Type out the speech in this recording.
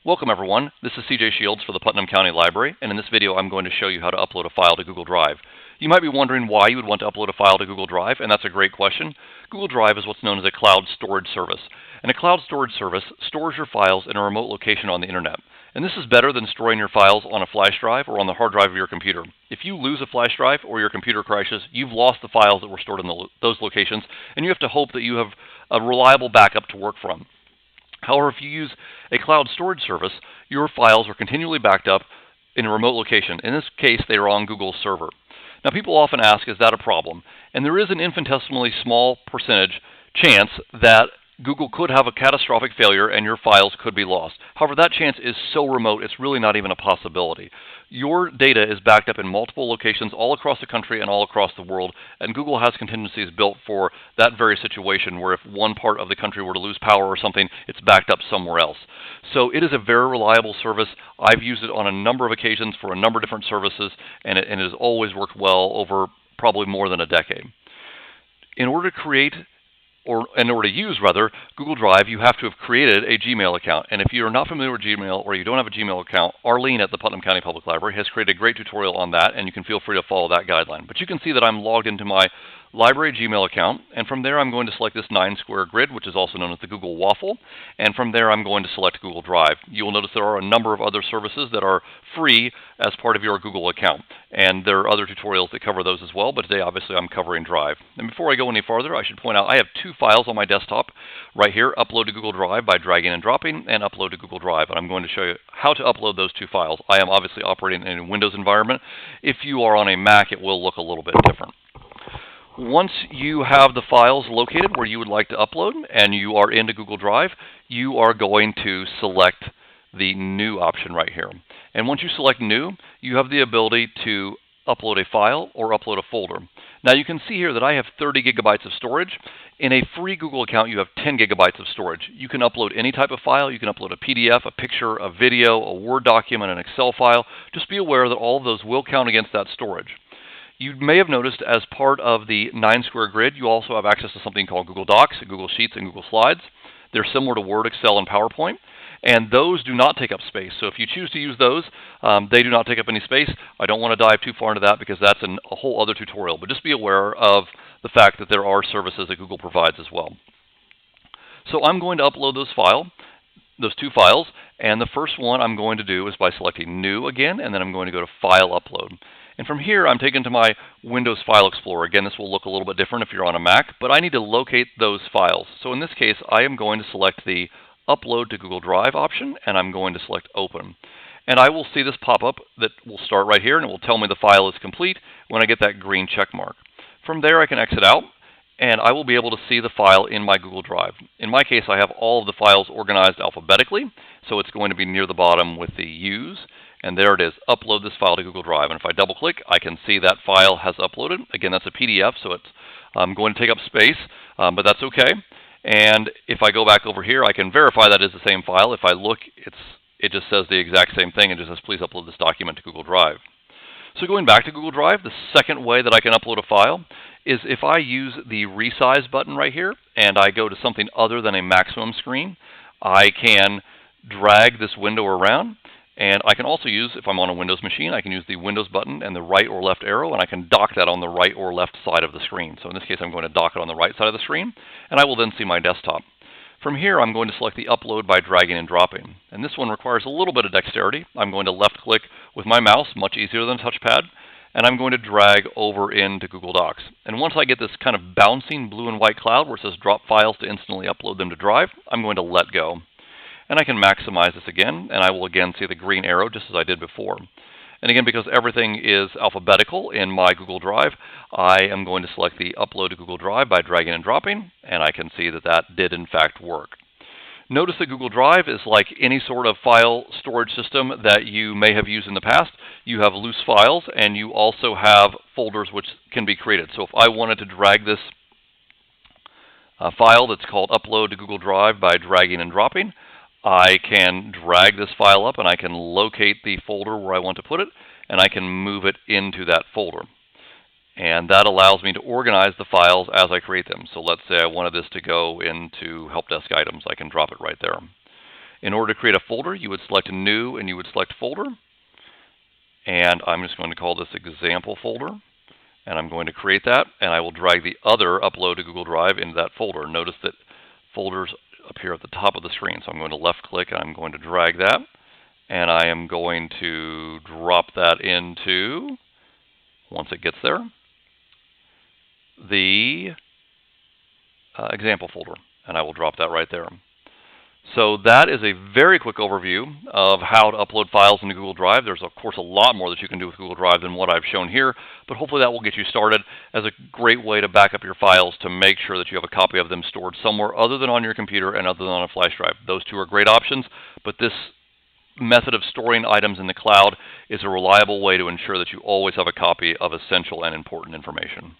Welcome everyone, this is CJ Shields for the Putnam County Library, and in this video I'm going to show you how to upload a file to Google Drive. You might be wondering why you would want to upload a file to Google Drive, and that's a great question. Google Drive is what's known as a cloud storage service, and a cloud storage service stores your files in a remote location on the internet. And this is better than storing your files on a flash drive or on the hard drive of your computer. If you lose a flash drive or your computer crashes, you've lost the files that were stored in those locations, and you have to hope that you have a reliable backup to work from. However, if you use a cloud storage service, your files are continually backed up in a remote location. In this case, they are on Google's server. Now, people often ask, is that a problem? And there is an infinitesimally small percentage chance that Google could have a catastrophic failure and your files could be lost. However, that chance is so remote, it's really not even a possibility. Your data is backed up in multiple locations all across the country and all across the world, and Google has contingencies built for that very situation where if one part of the country were to lose power or something, it's backed up somewhere else. So it is a very reliable service. I've used it on a number of occasions for a number of different services, and it has always worked well over probably more than a decade. In order to use Google Drive, you have to have created a Gmail account. And if you're not familiar with Gmail or you don't have a Gmail account, Arlene at the Putnam County Public Library has created a great tutorial on that, and you can feel free to follow that guideline. But you can see that I'm logged into my library Gmail account, and from there I'm going to select this 9-square grid, which is also known as the Google Waffle, and from there I'm going to select Google Drive. You will notice there are a number of other services that are free as part of your Google account, and there are other tutorials that cover those as well, but today obviously I'm covering Drive. And before I go any farther, I should point out I have two files on my desktop right here, Upload to Google Drive by dragging and dropping, and Upload to Google Drive, and I'm going to show you how to upload those two files. I am obviously operating in a Windows environment. If you are on a Mac, it will look a little bit different. Once you have the files located where you would like to upload and you are into Google Drive, you are going to select the New option right here. And once you select New, you have the ability to upload a file or upload a folder. Now you can see here that I have 30 gigabytes of storage. In a free Google account, you have 10 gigabytes of storage. You can upload any type of file. You can upload a PDF, a picture, a video, a Word document, an Excel file. Just be aware that all of those will count against that storage. You may have noticed as part of the 9-square grid, you also have access to something called Google Docs, Google Sheets, and Google Slides. They're similar to Word, Excel, and PowerPoint, and those do not take up space. So if you choose to use those, they do not take up any space. I don't want to dive too far into that because that's a whole other tutorial, but just be aware of the fact that there are services that Google provides as well. So I'm going to upload those two files, and the first one I'm going to do is by selecting New again, and then I'm going to go to File Upload. And from here, I'm taken to my Windows File Explorer. Again, this will look a little bit different if you're on a Mac, but I need to locate those files. So in this case, I am going to select the Upload to Google Drive option, and I'm going to select Open. And I will see this pop up that will start right here, and it will tell me the file is complete when I get that green check mark. From there, I can exit out, and I will be able to see the file in my Google Drive. In my case, I have all of the files organized alphabetically, so it's going to be near the bottom with the U's. And there it is, upload this file to Google Drive. And if I double click, I can see that file has uploaded. Again, that's a PDF, so it's going to take up space, but that's okay. And if I go back over here, I can verify that is the same file. If I look, it just says the exact same thing. It just says, please upload this document to Google Drive. So going back to Google Drive, the second way that I can upload a file is if I use the Resize button right here, and I go to something other than a maximum screen, I can drag this window around. And I can also use, if I'm on a Windows machine, I can use the Windows button and the right or left arrow, and I can dock that on the right or left side of the screen. So in this case, I'm going to dock it on the right side of the screen, and I will then see my desktop. From here, I'm going to select the Upload by dragging and dropping. And this one requires a little bit of dexterity. I'm going to left-click with my mouse, much easier than a touchpad, and I'm going to drag over into Google Docs. And once I get this kind of bouncing blue and white cloud where it says Drop Files to instantly upload them to Drive, I'm going to let go. And I can maximize this again, and I will again see the green arrow just as I did before. And again, because everything is alphabetical in my Google Drive, I am going to select the Upload to Google Drive by dragging and dropping, and I can see that that did in fact work. Notice that Google Drive is like any sort of file storage system that you may have used in the past. You have loose files, and you also have folders which can be created. So if I wanted to drag this file that's called Upload to Google Drive by dragging and dropping, I can drag this file up and I can locate the folder where I want to put it, and I can move it into that folder. And that allows me to organize the files as I create them. So let's say I wanted this to go into help desk items. I can drop it right there. In order to create a folder, you would select New and you would select Folder. And I'm just going to call this Example Folder. And I'm going to create that, and I will drag the other Upload to Google Drive into that folder. Notice that folders appear at the top of the screen. So I'm going to left click and I'm going to drag that. And I am going to drop that into, once it gets there, the example folder. And I will drop that right there. So that is a very quick overview of how to upload files into Google Drive. There's, of course, a lot more that you can do with Google Drive than what I've shown here, but hopefully that will get you started as a great way to back up your files to make sure that you have a copy of them stored somewhere other than on your computer and other than on a flash drive. Those two are great options, but this method of storing items in the cloud is a reliable way to ensure that you always have a copy of essential and important information.